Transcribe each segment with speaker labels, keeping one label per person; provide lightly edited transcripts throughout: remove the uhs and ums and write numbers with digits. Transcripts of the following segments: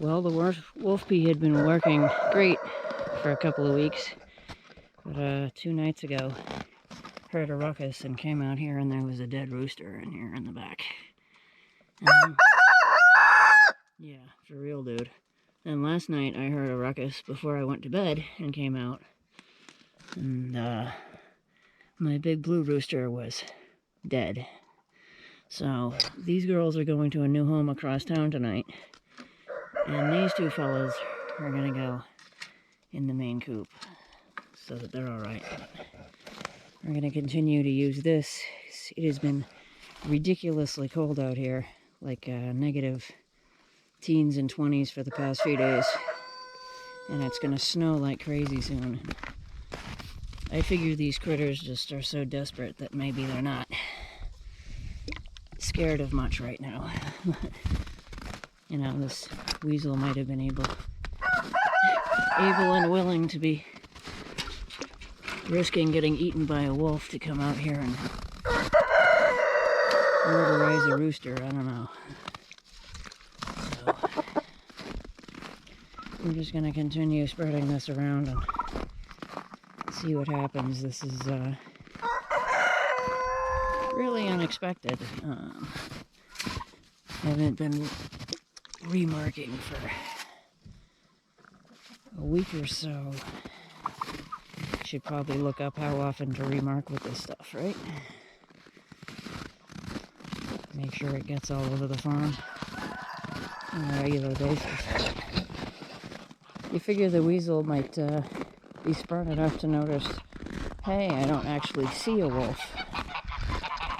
Speaker 1: Well, the wolf pee had been working great for a couple of weeks, but 2 nights ago, heard a ruckus and came out here, and there was a dead rooster in here in the back. Yeah, for real, dude. And last night I heard a ruckus before I went to bed and came out, and my big blue rooster was dead. So these girls are going to a new home across town tonight, and these two fellas are gonna go in the main coop so that they're all right. We're gonna continue to use this. It has been ridiculously cold out here, like negative teens and 20s for the past few days, and it's gonna snow like crazy soon. I figure these critters just are so desperate that maybe they're not scared of much right now. You know, this weasel might have been able and willing to be risking getting eaten by a wolf to come out here and murderize a rooster. I don't know. So we're just gonna continue spreading this around and see what happens. This is really unexpected. Haven't been remarking for a week or so. Should probably look up how often to remark with this stuff, right? Make sure it gets all over the farm on a regular basis. You figure the weasel might be smart enough to notice, hey, I don't actually see a wolf.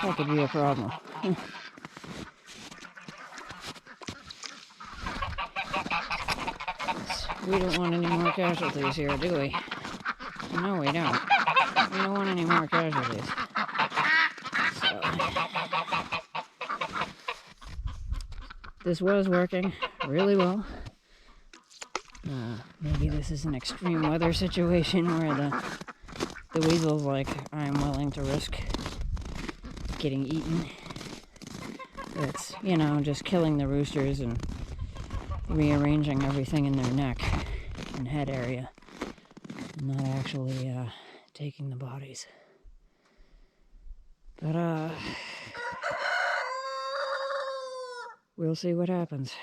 Speaker 1: That could be a problem. We don't want any more casualties here, do we? No, we don't. We don't want any more casualties. So, this was working really well. Maybe this is an extreme weather situation where the weasel's like, I'm willing to risk getting eaten. It's, you know, just killing the roosters and rearranging everything in their neck and head area, not actually taking the bodies. But we'll see what happens.